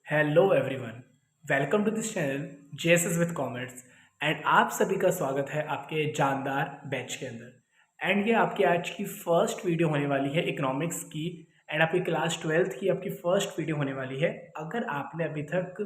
Hello everyone, welcome to this channel JSS with commerce. And आप सभी का स्वागत है आपके जानदार बैच के अंदर। एंड ये आपकी आज की फर्स्ट वीडियो होने वाली है इकोनॉमिक्स की। एंड आपकी क्लास 12th की आपकी फर्स्ट वीडियो होने वाली है। अगर आपने अभी तक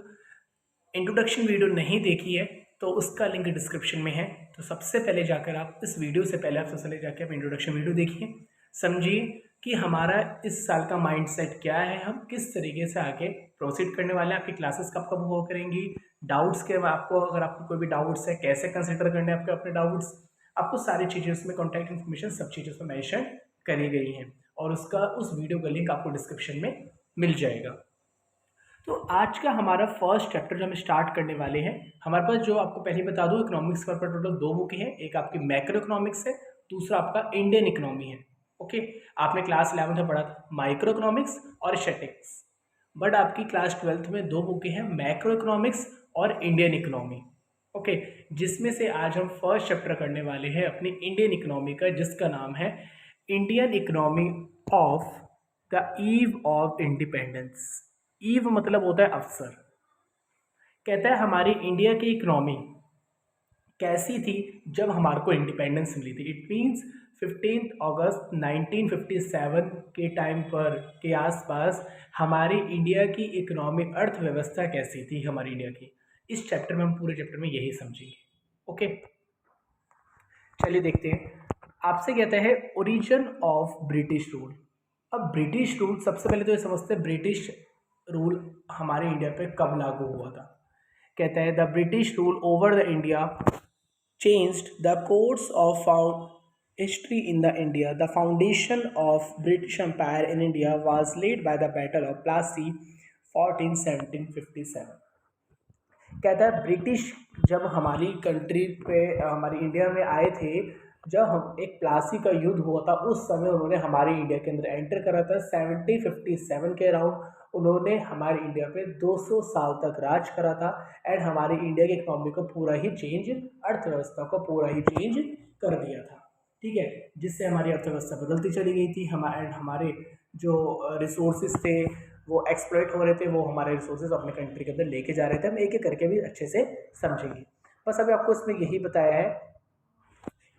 इंट्रोडक्शन वीडियो नहीं देखी है तो उसका लिंक डिस्क्रिप्शन में है। तो सबसे पहले जाकर आप इस वीडियो से पहले आप सबसे पहले जाकर आप इंट्रोडक्शन वीडियो देखिए, समझिए कि हमारा इस साल का माइंडसेट क्या है, हम किस तरीके से आगे प्रोसीड करने वाले हैं। आपकी क्लासेस कब कब हुआ करेंगी, डाउट्स के आपको अगर आपको कोई भी डाउट्स है कैसे कंसिडर करने हैं आपके अपने डाउट्स, आपको सारी चीज़ें उसमें कॉन्टैक्ट इन्फॉर्मेशन सब चीज़ें उसमें मैंशन करी गई हैं। और उसका उस वीडियो का लिंक आपको डिस्क्रिप्शन में मिल जाएगा। तो आज का हमारा फर्स्ट चैप्टर जो हम स्टार्ट करने वाले हैं, हमारे पास जो आपको पहले बता दूं इकोनॉमिक्स पर टोटल दो बुक हैं। एक आपकी मैक्रो इकोनॉमिक्स है, दूसरा आपका इंडियन इकोनॉमी है। ओके, आपने क्लास 11 में पढ़ा था माइक्रो इकोनॉमिक्स और स्टैटिस्टिक्स। बट आपकी क्लास 12th में दो बुकें हैं, मैक्रो इकोनॉमिक्स और इंडियन इकोनॉमी। ओके, जिसमें से आज हम फर्स्ट चैप्टर करने वाले हैं अपनी इंडियन इकोनॉमी का, जिसका नाम है Indian economy of the eve of independence. Eve मतलब होता है अवसर। कहता है हमारी इंडिया की इकोनॉमी कैसी थी जब हमारे को इंडिपेंडेंस मिली थी। इट मीन्स 15 अगस्त 1957 के टाइम पर के आसपास हमारी इंडिया की इकोनॉमी अर्थव्यवस्था कैसी थी हमारी इंडिया की। इस चैप्टर में हम पूरे चैप्टर में यही समझेंगे। ओके, चलिए देखते हैं। आपसे कहता है ओरिजिन ऑफ ब्रिटिश रूल। अब ब्रिटिश रूल सबसे पहले तो ये समझते हैं ब्रिटिश रूल हमारे इंडिया पे कब लागू हुआ था। कहता है the British rule over the India changed the course of history in the India. The foundation of British Empire in India was laid by the Battle of Plassey 1757। कहता है ब्रिटिश जब हमारी कंट्री पे हमारी इंडिया में आए थे, जब हम एक प्लासी का युद्ध हुआ था उस समय उन्होंने हमारी इंडिया के अंदर एंटर करा था 1757 के अराउंड। उन्होंने हमारी इंडिया पे 200 साल तक राज करा था। एंड हमारी इंडिया की इकोनॉमी को पूरा ही चेंज, अर्थव्यवस्था को पूरा ही चेंज कर दिया था। ठीक है, जिससे हमारी अर्थव्यवस्था बदलती चली गई थी। हमारे जो रिसोर्सेज थे वो एक्सप्लॉइट हो रहे थे, वो हमारे रिसोर्सेज अपने कंट्री के अंदर लेके जा रहे थे। हम एक एक करके भी अच्छे से समझेंगे। बस अभी आपको इसमें यही बताया है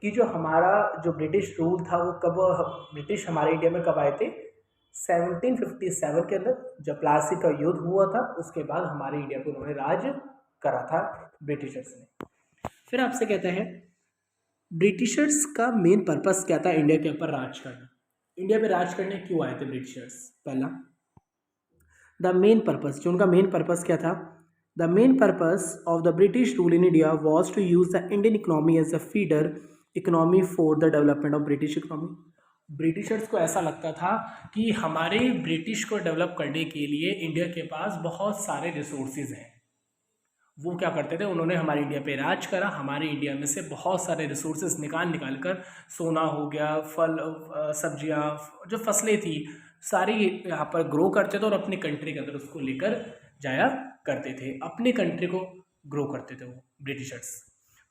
कि जो हमारा जो ब्रिटिश रूल था वो कब, ब्रिटिश हमारे इंडिया में कब आए थे 1757 के अंदर जब प्लासी का युद्ध हुआ था। उसके बाद हमारे इंडिया पे उन्होंने राज करा था ब्रिटिशर्स ने। फिर आपसे कहते हैं ब्रिटिशर्स का मेन पर्पस क्या था इंडिया के ऊपर राज करना। इंडिया पे राज करने क्यों आए थे ब्रिटिशर्स। पहला, द मेन पर्पस, जो उनका मेन पर्पस क्या था। The main purpose of the British rule in India was to use the Indian economy as a feeder economy for the development of British economy. Britishers को ऐसा लगता था कि हमारे ब्रिटिश को डेवलप करने के लिए इंडिया के पास बहुत सारे रिसोर्सेज हैं। वो क्या करते थे, उन्होंने हमारे इंडिया पे राज करा, हमारे इंडिया में से बहुत सारे रिसोर्सेज निकाल निकाल कर, सोना हो गया, फल सब्जियां, जो फसलें थी सारी यहाँ पर ग्रो करते थे और अपनी कंट्री के अंदर उसको लेकर जाया करते थे, अपनी कंट्री को ग्रो करते थे वो ब्रिटिशर्स।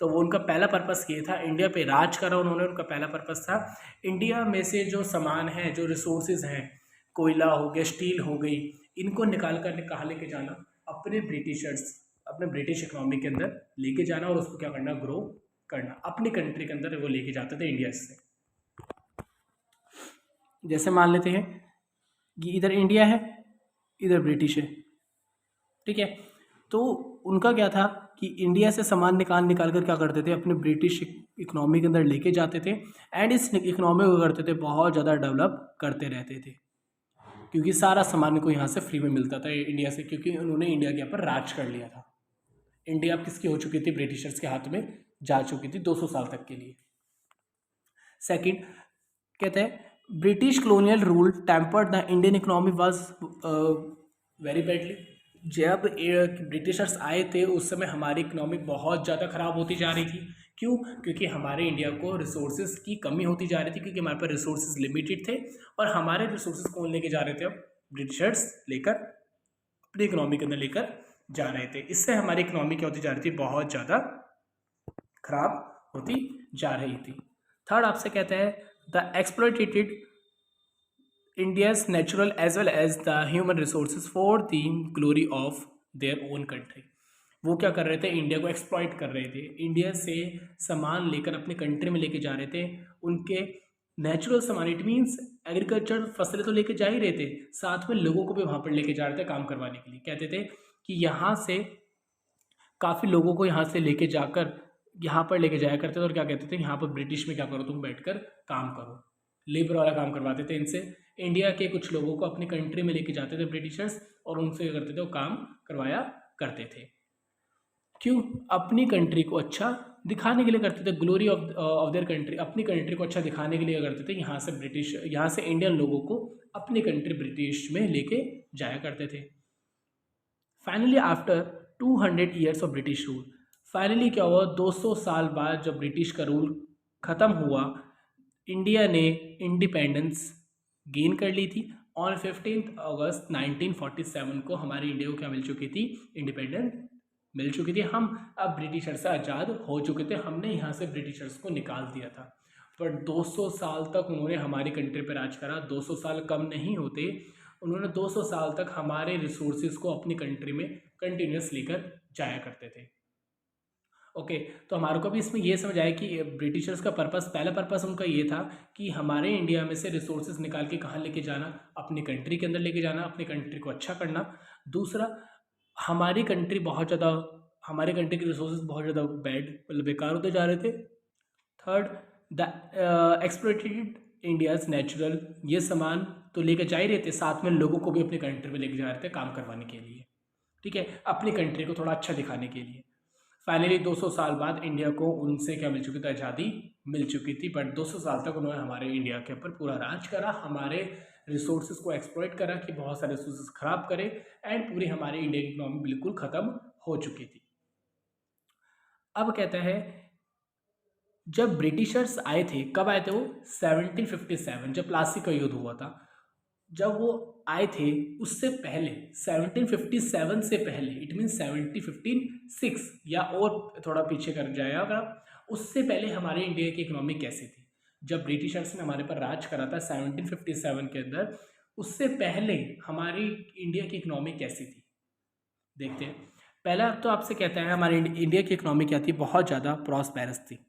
तो वो उनका पहला पर्पस ये था, इंडिया पे राज करा उन्होंने। उनका पहला पर्पस था इंडिया में से जो सामान है, जो रिसोर्सेज हैं, कोयला हो गया, स्टील हो गई, इनको निकाल कर कहाँ लेके जाना, अपने ब्रिटिशर्स, अपने ब्रिटिश इकोनॉमी के अंदर लेके जाना और उसको क्या करना, ग्रो करना, अपनी कंट्री के अंदर वो लेके जाते थे इंडिया से। जैसे मान लेते हैं कि इधर इंडिया है, इधर ब्रिटिश है, ठीक है। तो उनका क्या था कि इंडिया से सामान निकाल निकाल कर क्या करते थे, अपने ब्रिटिश इकोनॉमी के अंदर लेके जाते थे। एंड इस इकोनॉमी को करते थे बहुत ज़्यादा डेवलप करते रहते थे, क्योंकि सारा सामान इनको यहाँ से फ्री में मिलता था इंडिया से, क्योंकि उन्होंने इंडिया के ऊपर राज कर लिया था। इंडिया अब किसकी हो चुकी थी, ब्रिटिशर्स के हाथ में जा चुकी थी 200 साल तक के लिए। सेकंड कहते हैं British colonial rule tempered the Indian economy was very badly. जब ब्रिटिशर्स आए थे उस समय हमारी इकोनॉमी बहुत ज़्यादा ख़राब होती जा रही थी। क्यों? क्योंकि हमारे इंडिया को रिसोर्सेज की कमी होती जा रही थी, क्योंकि हमारे पास रिसोर्सेज लिमिटेड थे और हमारे रिसोर्सेज कौन लेके जा रहे थे, अब ब्रिटिशर्स लेकर अपनी इकोनॉमी के अंदर लेकर जा रहे थे। इससे हमारी इकोनॉमी क्या होती जा रही थी, बहुत ज़्यादा खराब होती जा रही थी। थर्ड आपसे कहता है the exploited India's natural as well as the human resources for the glory of their own country. वो क्या कर रहे थे, इंडिया को एक्सप्लॉइट कर रहे थे, इंडिया से सामान लेकर अपने कंट्री में लेके जा रहे थे। उनके नेचुरल सामान, इट मीन्स एग्रीकल्चर फसलें तो लेके जा ही रहे थे, साथ में लोगों को भी वहाँ पर लेके जा रहे थे काम करवाने के लिए। कहते थे कि यहाँ से काफ़ी लोगों को यहाँ से लेके जाकर यहाँ पर लेके जाया करते थे, और क्या कहते थे, यहाँ पर ब्रिटिश में क्या करो, तुम बैठकर काम करो, लेबर वाला काम करवाते थे इनसे। इंडिया के कुछ लोगों को अपनी कंट्री में लेके जाते थे ब्रिटिशर्स, और उनसे क्या करते थे, वो काम करवाया करते थे। क्यों? अपनी कंट्री को अच्छा दिखाने के लिए करते थे, ग्लोरी ऑफ देयर कंट्री, अपनी कंट्री को अच्छा दिखाने के लिए करते थे। यहाँ से इंडियन लोगों को अपनी कंट्री ब्रिटिश में लेके जाया करते थे। Finally after 200 years of British rule, finally क्या हुआ, 200 साल बाद जब ब्रिटिश का रूल ख़त्म हुआ, इंडिया ने इंडिपेंडेंस गेन कर ली थी। ऑन 15 अगस्त 1947 को हमारी इंडिया को क्या मिल चुकी थी, इंडिपेंडेंस मिल चुकी थी। हम अब ब्रिटिशर्स से आज़ाद हो चुके थे, हमने यहाँ से ब्रिटिशर्स को निकाल दिया था। पर 200 साल तक उन्होंने हमारी कंट्री पर राज करा। 200 साल कम नहीं होते, उन्होंने 200 साल तक हमारे रिसोर्सेज को अपनी कंट्री में कंटिन्यूस लेकर जाया करते थे। ओके, तो हमारे को भी इसमें ये समझ आया कि ब्रिटिशर्स का पहला पर्पस उनका ये था कि हमारे इंडिया में से रिसोर्सेज निकाल के कहाँ लेके जाना, अपनी कंट्री के अंदर लेके जाना, अपनी कंट्री को अच्छा करना। दूसरा, हमारी कंट्री के रिसोर्सेज बहुत ज़्यादा मतलब बेकार होते जा रहे थे। Third, the exploited India's natural, ये सामान तो लेके जा ही रहे थे, साथ में लोगों को भी अपनी कंट्री में लेके जा रहे थे काम करवाने के लिए, ठीक है, अपनी कंट्री को थोड़ा अच्छा दिखाने के लिए। फाइनली 200 साल बाद इंडिया को उनसे क्या मिल चुकी थी, आज़ादी मिल चुकी थी। बट 200 साल तक उन्होंने हमारे इंडिया के ऊपर पूरा राज करा, हमारे रिसोर्सेज को एक्सप्लॉइट करा कि बहुत सारे रिसोर्सेज खराब करे, एंड पूरी हमारी इंडिया की इकोनॉमी बिल्कुल ख़त्म हो चुकी थी। अब कहता है, जब ब्रिटिशर्स आए थे, कब आए थे वो, 1757, जब प्लासी का युद्ध हुआ था, जब वो आए थे, उससे पहले 1757 से पहले, इट मीन 1756 या और थोड़ा पीछे कर जाएगा अगर आप, उससे पहले हमारे इंडिया की इकोनॉमी कैसी थी, जब ब्रिटिशर्स ने हमारे पर राज करा था 1757 के अंदर, उससे पहले हमारी इंडिया की इकोनॉमी कैसी थी, देखते हैं। पहला तो आपसे कहता है हमारी इंडिया की इकोनॉमी क्या थी, बहुत ज़्यादा प्रॉस्पेरस थी।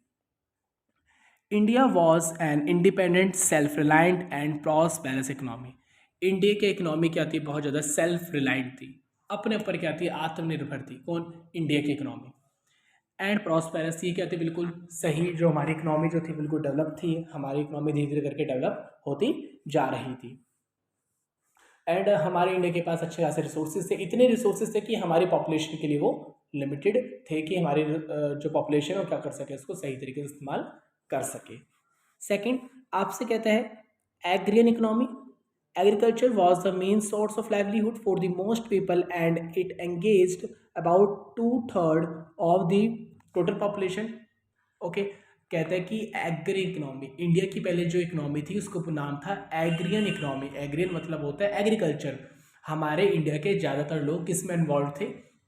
India was an independent, self reliant and prosperous economy. India की इकोनॉमी क्या थी, बहुत ज़्यादा सेल्फ रिलायंट थी, अपने ऊपर क्या थी, आत्मनिर्भर थी। कौन? इंडिया की इकोनॉमी। एंड प्रॉस्पेरस, ये क्या थी, बिल्कुल सही, जो हमारी इकोनॉमी जो थी बिल्कुल डेवलप थी, हमारी इकोनॉमी धीरे धीरे करके डेवलप होती जा रही थी। एंड हमारे इंडिया के पास अच्छे खासे रिसोर्सेज थे, इतने रिसोर्सेज थे कि हमारी पॉपुलेशन के लिए वो लिमिटेड थे कि हमारी जो पॉपुलेशन है वो क्या कर सके, उसको सही तरीके से इस्तेमाल कर सके। सेकंड, आपसे कहता है agrarian economy. Agriculture was the main source of livelihood for the most people and it engaged about 2/3 of the total population. Okay, कहता है कि एग्री इकोनॉमी, इंडिया की पहले जो इकोनॉमी थी उसको नाम था एग्रियन इकोनॉमी। एग्रियन मतलब होता है एग्रीकल्चर। हमारे इंडिया के ज़्यादातर लोग किस में इन्वॉल्व थे,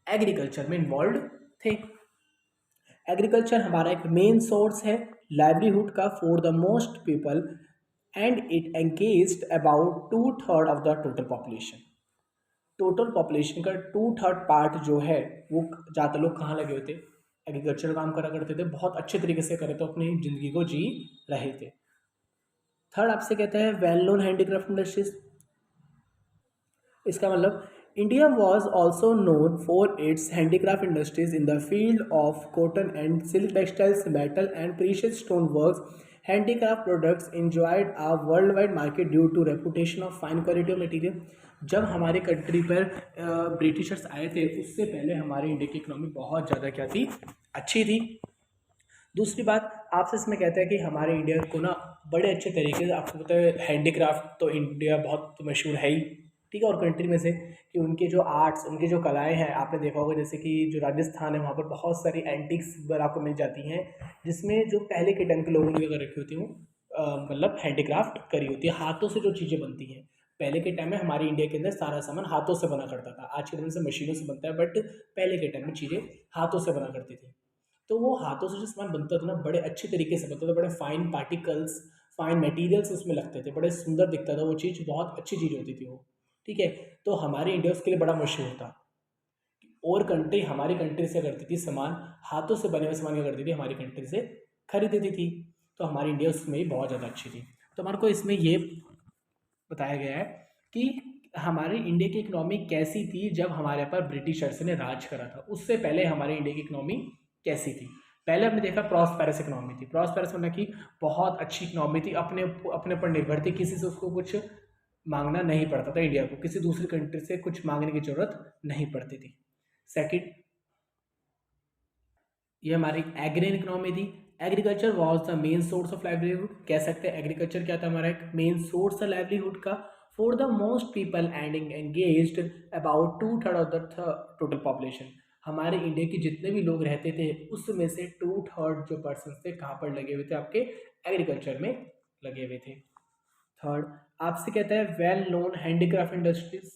एग्रीकल्चर में इन्वॉल्व थे। एग्रीकल्चर हमारा एक मेन सोर्स है लाइवलीहुड का for the most people and it engaged about 2/3 of the total population. Total population का 2/3 पार्ट जो है वो ज़्यादातर लोग कहाँ लगे हुए थे, एग्रीकल्चर काम करा करते थे, बहुत अच्छे तरीके से करे तो अपनी ज़िंदगी को जी रहे थे। थर्ड आपसे कहता है वेल नोन हैंडीक्राफ्ट इंडस्ट्रीज। इसका मतलब India was also known for its handicraft industries in the field of cotton and silk textiles, metal and precious stone works. Handicraft products enjoyed a worldwide market due to reputation of fine quality of material। जब हमारी country पर Britishers आए थे, उससे पहले हमारे India की economy बहुत ज़्यादा क्या थी, अच्छी थी। दूसरी बात आपसे इसमें कहता है कि हमारे इंडिया को ना बड़े अच्छे तरीके से, आपको पता है हैंडीक्राफ्ट तो इंडिया बहुत मशहूर है ही, ठीक है, और कंट्री में से कि उनके जो आर्ट्स, उनकी जो कलाएं हैं, आपने देखा होगा जैसे कि जो राजस्थान है वहाँ पर बहुत सारी एंटिक्स आपको मिल जाती हैं, जिसमें जो पहले के टाइम के लोगों ने अगर रखी होती हूँ, मतलब हैंडीक्राफ्ट करी होती है, हाथों से जो चीज़ें बनती हैं। पहले के टाइम में हमारे इंडिया के अंदर सारा सामान हाथों से बना करता था, आज के टाइम से मशीनों से बनता है, बट पहले के टाइम में चीज़ें हाथों से बना करती थी। तो वो हाथों से जो सामान बनता था ना, बड़े अच्छे तरीके से बनता था, बड़े फाइन पार्टिकल्स फाइन मटेरियल्स उसमें लगते थे, बड़े सुंदर दिखता था वो चीज़, बहुत अच्छी चीज़ होती थी वो। ठीक है, तो हमारी इंडिया उसके लिए बड़ा मशहूर था। और कंट्री हमारी कंट्री से करती थी सामान, हाथों से बने हुए सामान क्या करती थी, हमारी कंट्री से खरीदती थी। तो हमारी इंडिया उसमें भी बहुत ज़्यादा अच्छी थी। तो हमारे को इसमें ये बताया गया है कि हमारे इंडिया की इकोनॉमी कैसी थी जब हमारे पर ब्रिटिशर्स ने राज करा था। उससे पहले हमारी इंडिया की इकोनॉमी कैसी थी। पहले हमने देखा प्रॉस्पेरस इकोनॉमी थी। प्रॉस्पेरस मतलब कि बहुत अच्छी इकोनॉमी थी, अपने अपने पर निर्भर थी, किसी से उसको कुछ मांगना नहीं पड़ता था, इंडिया को किसी दूसरी कंट्री से कुछ मांगने की जरूरत नहीं पड़ती थी। सेकंड, ये हमारी एग्रीन इकोनॉमी थी। Agriculture was the main source of livelihood. कह सकते हैं एग्रीकल्चर क्या था, हमारा एक मेन सोर्स था लाइवलीहुड का for the most people and engaged about 2/3 of the total population. हमारे इंडिया के जितने भी लोग रहते थे उसमें से 2/3 जो पर्सन थे कहाँ पर लगे हुए थे, आपके एग्रीकल्चर में लगे हुए थे। थर्ड, आपसे कहता है वेल नोन हैंडीक्राफ्ट इंडस्ट्रीज।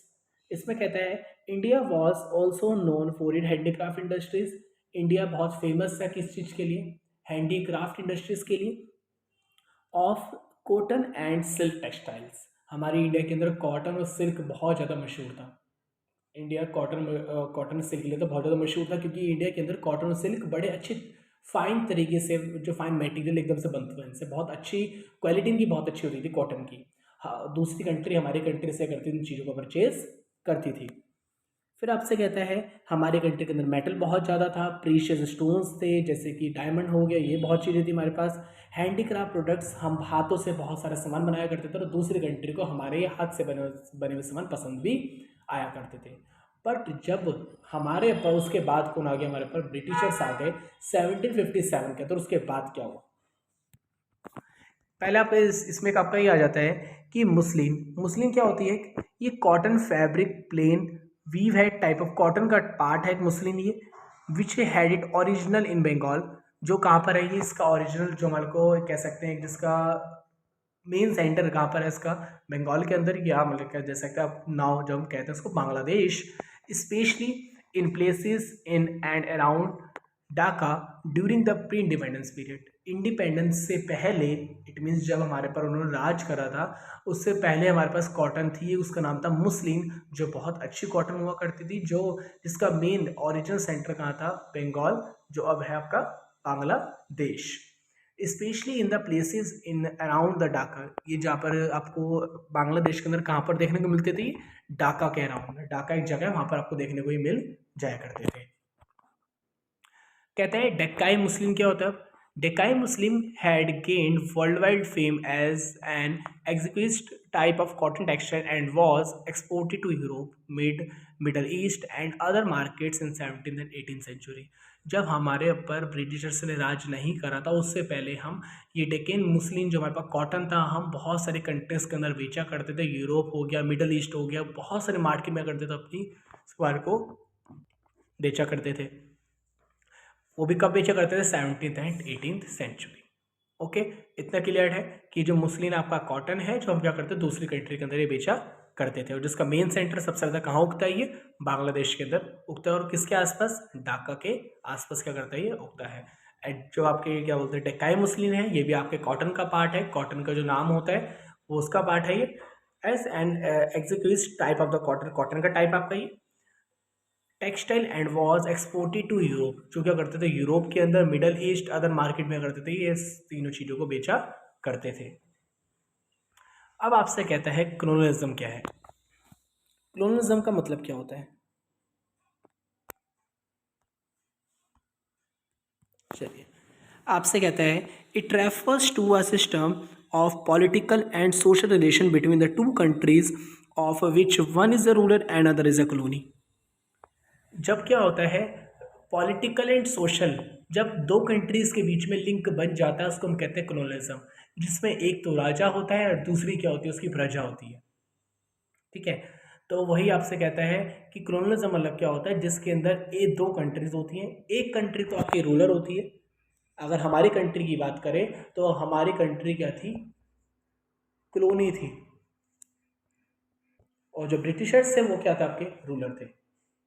इसमें कहता है India was also known for it handicraft industries. India बहुत फेमस है किस चीज़ के लिए, हैंडीक्राफ्ट इंडस्ट्रीज के लिए। Of cotton and silk textiles, हमारी इंडिया के अंदर कॉटन और सिल्क बहुत ज़्यादा मशहूर था। इंडिया कॉटन सिल्क के लिए तो बहुत ज़्यादा मशहूर था, क्योंकि इंडिया के अंदर कॉटन और सिल्क बड़े अच्छे फाइन तरीके से, जो फाइन मटेरियल एकदम से बनते हैं, इनसे बहुत अच्छी क्वालिटी इनकी बहुत अच्छी होती थी कॉटन की। हाँ, दूसरी कंट्री हमारी कंट्री से करती थी, इन चीज़ों को परचेज करती थी। फिर आपसे कहता है हमारे कंट्री के अंदर मेटल बहुत ज़्यादा था, प्रीशियस स्टोन्स थे जैसे कि डायमंड हो गया, ये बहुत चीज़ें थी हमारे पास। हैंडीक्राफ्ट प्रोडक्ट्स, हम हाथों से बहुत सारा सामान बनाया करते थे और दूसरी कंट्री को हमारे हाथ से बने हुए सामान पसंद भी आया करते थे। बट जब हमारे पर उसके बाद कौन आ गया, हमारे पर ब्रिटिशर्स आ गए 1757 के, तो उसके बाद क्या हुआ। पहले आप इसमें आपका ये आ जाता है कि मुस्लिम मुस्लिम क्या होती है, ये कॉटन फैब्रिक प्लेन वीव है, टाइप ऑफ कॉटन का पार्ट है एक मुस्लिम ये, which had it original in Bengal. जो कहाँ पर है ये, इसका ओरिजिनल जो हमारे को कह सकते हैं जिसका मेन सेंटर कहाँ पर है इसका, बंगाल के अंदर, या मतलब क्या दे सकते हैं आप नाउ जो हम कहते हैं उसको Bangladesh. Specially in places in and around Dhaka during the pre independence period. Independence से पहले, इट मीन्स जब हमारे पर उन्होंने राज करा था उससे पहले हमारे पास कॉटन थी, उसका नाम था मुस्लिम, जो बहुत अच्छी कॉटन हुआ करती थी, जो जिसका मेन ओरिजिनल सेंटर कहाँ था, बंगाल, जो अब है आपका Bangladesh. Specially in the places in around the Dhaka, ये जहाँ पर आपको बांग्लादेश के अंदर कहाँ पर देखने को मिलती थी, ढाका के अराउंड। ढाका एक जगह है, वहाँ पर आपको देखने को ही मिल जाया करते थे। कहते हैं डेक्काई मुस्लिम क्या होता है। Dhakai muslin had gained world wide fame as an exquisite type of cotton textile and was exported to Europe, Middle East and other markets in 17th and 18th century. जब हमारे ऊपर ब्रिटिशर्स ने राज नहीं करा था उससे पहले हम ये डेक्कन मुस्लिम जो हमारे पास कॉटन था, हम बहुत सारे कंट्रीज के अंदर बेचा करते थे, यूरोप हो गया, मिडल ईस्ट हो गया, बहुत सारे मार्केट में करते थे, अपनी स्क्वायर को बेचा करते थे। वो भी कब बेचा करते थे, 17th and 18th century. Okay, इतना क्लियर है कि जो मुस्लिम आपका कॉटन है जो हम क्या करते हैं दूसरी कंट्री के अंदर ये बेचा करते थे, और जिसका मेन सेंटर सबसे ज़्यादा कहाँ उगता है, ये बांग्लादेश के अंदर उगता है, और किसके आसपास, ढाका के आसपास क्या करता है, ये उगता है। एंड जो आपके क्या बोलते हैं डेक्काई मुस्लिम है, ये भी आपके कॉटन का पार्ट है, कॉटन का जो नाम होता है वो उसका पार्ट है ये, as an executive type of the cotton, cotton का टाइप आपका ये textile and was exported to Europe, जो क्या करते थे यूरोप के अंदर, मिडल ईस्ट, अदर मार्केट में करते थे, ये तीनों चीज़ों को बेचा करते थे। अब आपसे कहता है कॉलोनियलिज्म क्या है। कॉलोनियलिज्म का मतलब क्या होता है, चलिए आपसे कहता है it refers to a system of political and social relation between the two countries of which one is a ruler and other is a colony. जब क्या होता है पॉलिटिकल एंड सोशल, जब दो कंट्रीज के बीच में लिंक बन जाता है उसको हम कहते हैं कॉलोनियलिज्म, जिसमें एक तो राजा होता है और दूसरी क्या होती है, उसकी प्रजा होती है। ठीक है, तो वही आपसे कहता है कि कॉलोनियलिज्म मतलब क्या होता है, जिसके अंदर ये दो कंट्रीज होती हैं, एक कंट्री तो आपकी रूलर होती है। अगर हमारी कंट्री की बात करें तो हमारी कंट्री क्या थी, कॉलोनी थी, और जो ब्रिटिशर्स थे वो क्या थे, आपके रूलर थे,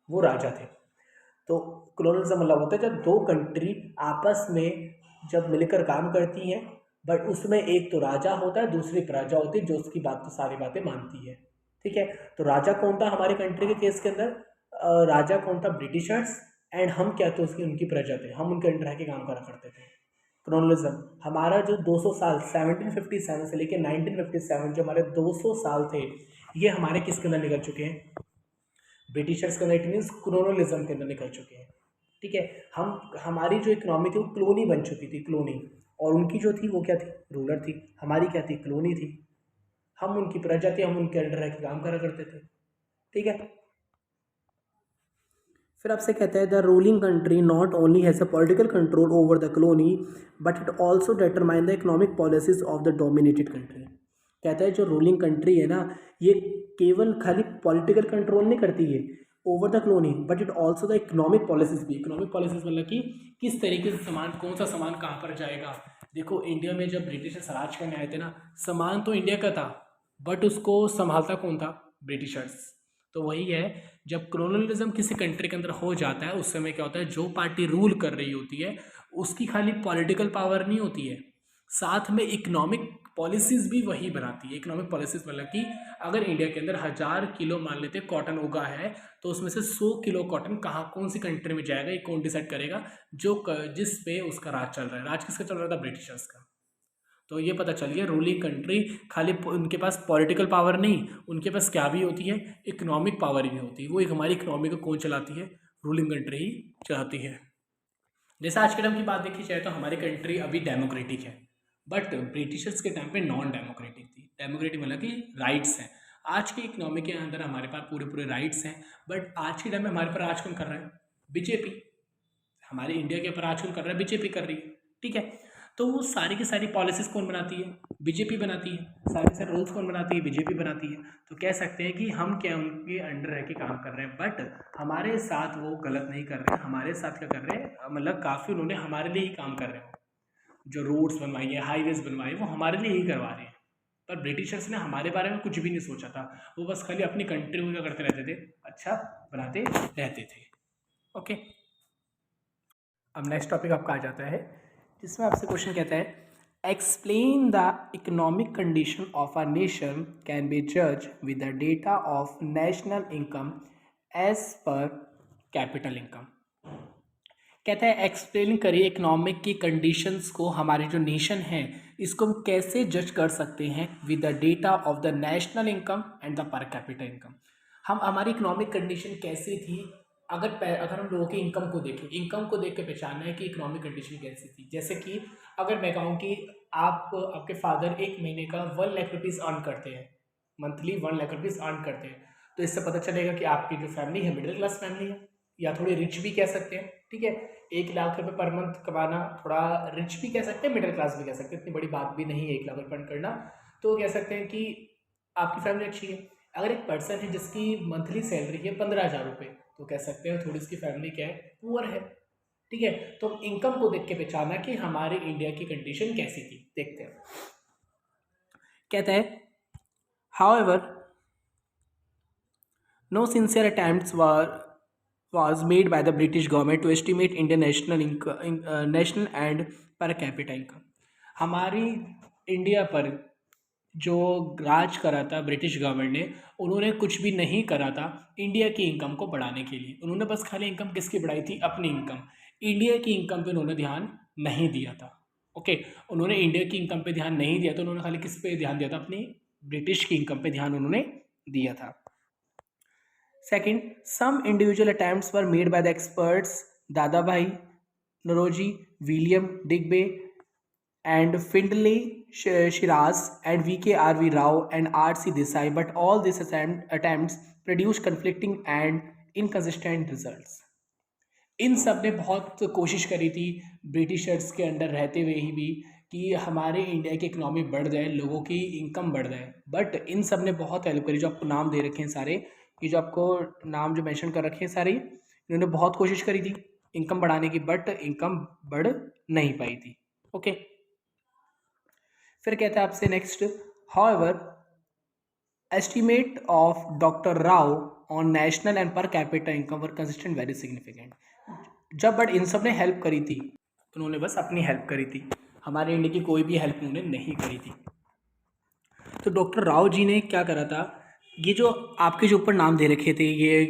वो राजा थे। तो कॉलोनियलिज्म मतलब होता है जब दो कंट्री आपस में जब मिलकर काम करती हैं, बट उसमें एक तो राजा होता है, दूसरी प्रजा होती है जो उसकी बात तो सारी बातें मानती है। ठीक है, तो राजा कौन था हमारे कंट्री के केस के अंदर? राजा कौन था? ब्रिटिशर्स। एंड हम क्या थे? उसकी उनकी प्रजा थे, हम उनके अंडर रह के काम करा करते थे। क्रोनलिज्म, हमारा जो 200 साल 1757 से लेकर 1957 जो हमारे 200 साल थे, ये हमारे किसके अंदर निकल चुके हैं? ब्रिटिशर्स के अंदर, इट मीन्स क्रोनलिज्म के अंदर निकल चुके हैं। ठीक है, हमारी जो इकोनॉमी थी वो क्लोनी बन चुकी थी, क्लोनी। और उनकी जो थी वो क्या थी? रूलर थी। हमारी क्या थी? क्लोनी थी। हम उनकी प्रजा थे, हम उनके अंडर रह के काम करा करते थे। ठीक है, फिर आपसे कहता है the ruling country not only has a political control over the colony but it also determine the economic policies of the dominated country. कहता है जो रूलिंग कंट्री है ना, ये केवल खाली पॉलिटिकल कंट्रोल नहीं करती है over the colony, but it also the economic policies भी। इकोनॉमिक पॉलिसीज मतलब कि किस तरीके से सामान, कौन सा सामान कहाँ पर जाएगा। देखो, इंडिया में जब ब्रिटिशर्स राज करने आए थे ना, सामान तो इंडिया का था बट उसको संभालता कौन था? ब्रिटिशर्स। तो वही है, जब कॉलोनियलिज्म किसी कंट्री के अंदर हो जाता है उस समय क्या होता है, जो पार्टी रूल कर रही होती है उसकी खाली पॉलिटिकल पावर नहीं होती है, साथ में इकोनॉमिक पॉलिसीज भी वही बनाती है। इकोनॉमिक पॉलिसीज मतलब कि अगर इंडिया के अंदर 1000 किलो मान लेते कॉटन उगा है, तो उसमें से 100 किलो कॉटन कहाँ, कौन सी कंट्री में जाएगा, ये कौन डिसाइड करेगा? जिस पे उसका राज चल रहा है। राज किसका चल रहा था? ब्रिटिशर्स का। तो ये पता चल गया, रूलिंग कंट्री खाली उनके पास पॉलिटिकल पावर नहीं, उनके पास क्या भी होती है? इकोनॉमिक पावर भी होती है। वो एक हमारी इकोनॉमी को कौन चलाती है? रूलिंग कंट्री ही चलाती है। जैसे आज के टाइम की बात देखी जाए तो हमारी कंट्री अभी डेमोक्रेटिक है, बट ब्रिटिशर्स के टाइम पे नॉन डेमोक्रेटिक थी। डेमोक्रेटिक मतलब कि राइट्स हैं। आज की इकोनॉमी के अंदर हमारे पास पूरे पूरे राइट्स हैं, बट आज के टाइम में हमारे पर राज कौन कर रहा है? बीजेपी। हमारे इंडिया के ऊपर आज कौन कर रहा है? बीजेपी कर रही है। ठीक है, तो वो सारी की सारी पॉलिसीज कौन बनाती है? बीजेपी बनाती है। सारे के सारे रूल्स कौन बनाती है? बीजेपी बनाती है। तो कह सकते हैं कि हम क्या उनके अंडर रह के काम कर रहे हैं, बट हमारे साथ वो गलत नहीं कर रहे हैं। हमारे साथ क्या कर रहे हैं, मतलब काफ़ी उन्होंने हमारे लिए ही काम कर रहे हैं। जो रोड्स बनवाई है, हाईवेज बनवाए, वो हमारे लिए ही करवा रहे हैं। पर ब्रिटिशर्स ने हमारे बारे में कुछ भी नहीं सोचा था, वो बस खाली अपनी कंट्री को क्या करते रहते थे? अच्छा बनाते रहते थे। ओके, अब नेक्स्ट टॉपिक आपका आ जाता है, जिसमें आपसे क्वेश्चन कहता है explain the economic condition of a nation can be जज with the data of national income as per capita income. कहता है एक्सप्लेन करिए इकोनॉमिक की कंडीशंस को, हमारी जो नेशन है इसको हम कैसे जज कर सकते हैं with the data of the national income and the पर कैपिटल इनकम। हम हमारी इकोनॉमिक कंडीशन कैसी थी, अगर हम लोगों की इनकम को देखें, इनकम को देख के पहचानना है कि इकोनॉमिक कंडीशन कैसी थी। जैसे कि अगर मैं कहूँ कि आपके फादर एक महीने का 1 लाख रुपीज़ अर्न करते हैं, मंथली 1 लाख रुपीज़ अर्न करते हैं, तो इससे पता चलेगा कि आपकी जो फैमिली है मिडिल क्लास फैमिली है, या थोड़ी रिच भी कह सकते हैं। ठीक है, 1 लाख रुपए पर मंथ कमाना थोड़ा रिच भी कह सकते हैं, मिडिल क्लास भी कह सकते हैं, इतनी बड़ी बात भी नहीं है 1 लाख रुपए अर्न करना। तो कह सकते हैं कि आपकी फैमिली अच्छी है। अगर एक पर्सन है जिसकी मंथली सैलरी है 15,000 रुपये, तो कह सकते हैं थोड़ी इसकी फैमिली क्या है? पुअर है। ठीक है, तो इनकम को देख के पहचाना कि हमारे इंडिया की कंडीशन कैसी थी। देखते हैं, कहता है however no sincere attempts was made by the British government to estimate Indian national and per capita income। हमारी इंडिया पर जो राज करा था ब्रिटिश गवर्नमेंट ने, उन्होंने कुछ भी नहीं करा था इंडिया की इनकम को बढ़ाने के लिए। उन्होंने बस खाली इनकम किसकी बढ़ाई थी? अपनी इनकम। इंडिया की इनकम पे उन्होंने ध्यान नहीं दिया था। ओके, उन्होंने इंडिया की इनकम पे ध्यान नहीं दिया, तो उन्होंने खाली किस पे ध्यान दिया था? अपनी ब्रिटिश की इनकम पे ध्यान उन्होंने दिया था। Second, some individual attempts were made by the experts Dadabhai, Nauroji, William Digby, and Findlay Shiraz, and V.K.R.V. Rao and R.C. Desai, but all these attempts produced conflicting and inconsistent results। इन सब ने बहुत कोशिश करी थी Britishers के under रहते हुए ही भी कि हमारे इंडिया की इकोनॉमी बढ़ जाए, लोगों की इनकम बढ़ जाए, बट इन सब ने बहुत हेल्प करी। जो आपको नाम दे रखे हैं सारे, ये जो आपको नाम जो मेंशन कर रखे हैं सारे, इन्होंने बहुत कोशिश करी थी इनकम बढ़ाने की, बट इनकम बढ़ नहीं पाई थी। ओके, फिर कहता है आपसे next, however estimate of doctor Rao on national and per capita income were consistent very significant. जब बट इन सब ने हेल्प करी थी, उन्होंने बस अपनी हेल्प करी थी। हमारे इंडिया की कोई भी हेल्प उन्होंने नहीं करी थी। तो डॉक्टर राव जी ने क्या करा था, ये जो आपके जो ऊपर नाम दे रखे थे, ये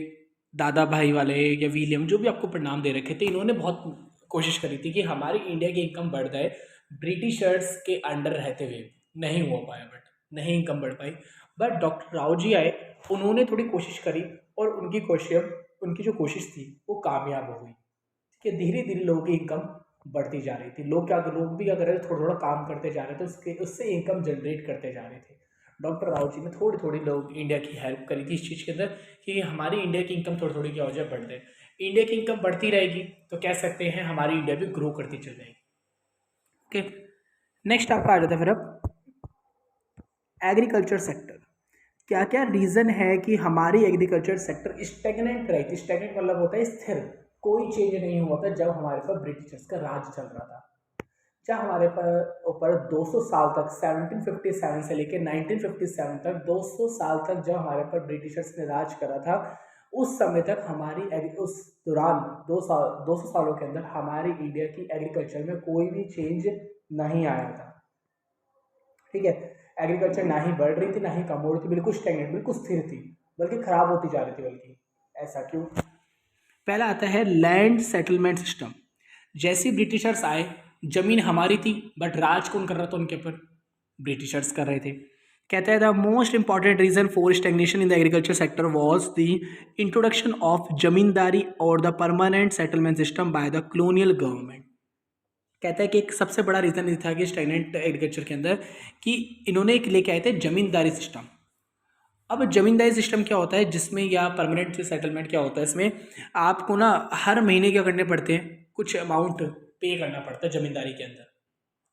दादा भाई वाले या विलियम, जो भी आपको ऊपर नाम दे रखे थे, इन्होंने बहुत कोशिश करी थी कि हमारी इंडिया की इनकम बढ़ जाए ब्रिटिशर्स के अंडर रहते हुए। नहीं हो पाया, बट नहीं इनकम बढ़ पाई। बट डॉक्टर राव जी आए, उन्होंने थोड़ी कोशिश करी और उनकी जो कोशिश थी वो कामयाब हो गई। ठीक है, धीरे धीरे लोगों की इनकम बढ़ती जा रही थी। लोग भी क्या कर रहे थे, थोड़ा थोड़ा काम करते जा रहे थे, उससे इनकम जनरेट करते जा रहे थे। डॉक्टर राव जी ने थोड़ी थोड़ी लोग इंडिया की हेल्प करी थी इस चीज़ के अंदर कि हमारी इंडिया की इनकम थोड़ी थोड़ी क्या हो जाए, बढ़ जाए। इंडिया की इनकम बढ़ती रहेगी तो कह सकते हैं हमारी इंडिया भी ग्रो करती चल जाएगी। ओके, नेक्स्ट आपका आ जाता है फिर अब एग्रीकल्चर सेक्टर। क्या क्या रीज़न है कि हमारी एग्रीकल्चर सेक्टर स्टेगनेंट रही थी। स्टेगनेंट मतलब होता है स्थिर, कोई चेंज नहीं हुआ था जब हमारे पर ब्रिटिशर्स का राज चल रहा था। जब हमारे पर ऊपर 200 साल तक 1757 से लेकर 1957 तक 200 साल तक जब हमारे पर ब्रिटिशर्स ने राज करा था, उस समय तक उस दौरान 200 सालों के अंदर हमारी इंडिया की एग्रीकल्चर में कोई भी चेंज नहीं आया था। ठीक है, एग्रीकल्चर ना ही बढ़ रही थी ना ही कम हो रही थी, बिल्कुल स्टेगनेंट, बिल्कुल स्थिर थी, बल्कि खराब होती जा रही थी। बल्कि ऐसा क्यों? पहला आता है लैंड सेटलमेंट सिस्टम। जैसे ब्रिटिशर्स आए, जमीन हमारी थी बट राज कौन कर रहा था उनके ऊपर? ब्रिटिशर्स कर रहे थे। कहते हैं the most important reason for stagnation in the agriculture sector was the introduction of zamindari और the permanent settlement system by the colonial government. कहता है कि एक सबसे बड़ा रीज़न ये था कि स्टैग्नेंट एग्रीकल्चर के अंदर कि इन्होंने एक लेके आए थे जमींदारी सिस्टम। अब जमींदारी सिस्टम क्या होता है, जिसमें या परमानेंट सेटलमेंट क्या होता है, इसमें आपको ना हर महीने क्या करने पड़ते हैं, कुछ अमाउंट पे करना पड़ता है जमींदारी के अंदर।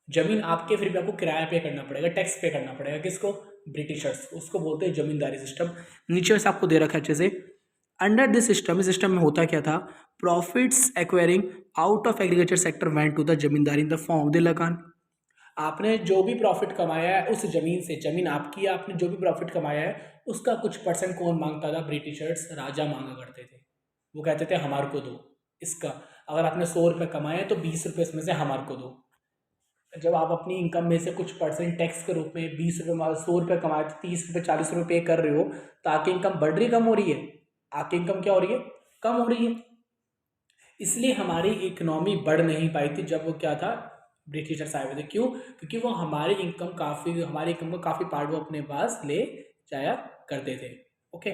जमीन आपके, फिर भी आपको किराया पे करना पड़ेगा, टैक्स पे करना पड़ेगा। किसको? ब्रिटिशर्स। उसको बोलते हैं जमींदारी सिस्टम। नीचे से आपको दे रखा है अच्छे से। अंडर दिस सिस्टम, इस सिस्टम में होता क्या था, profits acquiring out of agriculture sector went to the zamindari in the form of the lagaan. आपने जो भी प्रॉफिट कमाया है उस जमीन से, जमीन आपकी है, आपने जो भी प्रॉफिट कमाया है उसका कुछ परसेंट कौन मांगता था? ब्रिटिशर्स, राजा मांगा करते थे। वो कहते थे हमारे को दो इसका। अगर आपने 100 रुपये कमाए हैं तो 20 रुपये इसमें से हमारे को दो। जब आप अपनी इनकम में से कुछ परसेंट टैक्स के रूप में 20 रुपये, 100 रुपये कमाए तो 30 रुपये, 40 रुपये पे कर रहे हो, तो आपकी इनकम बढ़ रही, कम हो रही है? आपकी इनकम क्या हो रही है? कम हो रही है। इसलिए हमारी इकोनॉमी बढ़ नहीं पाई थी जब वो क्या था, ब्रिटिशर्स आए हुए थे। क्यों? क्योंकि वो हमारी इनकम का काफ़ी पार्ट वो अपने पास ले जाया करते थे। Okay,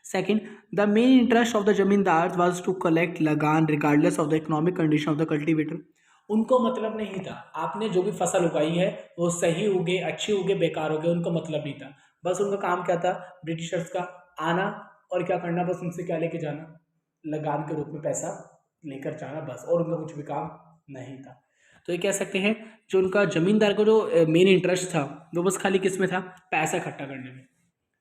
second, the main interest of the जमींदार वाज टू कलेक्ट लगान regardless of the economic condition of the cultivator. उनको मतलब नहीं था आपने जो भी फसल उगाई है वो सही उगे, अच्छी उगे, बेकार उगे, उनको मतलब नहीं था। बस उनका काम क्या था, ब्रिटिशर्स का आना और क्या करना, बस उनसे क्या लेके जाना, लगान के रूप में पैसा लेकर जाना, बस। और उनका कुछ भी काम नहीं था। तो ये कह सकते हैं जो उनका जमींदार का जो मेन इंटरेस्ट था वो बस खाली किस में था, पैसा इकट्ठा करने में।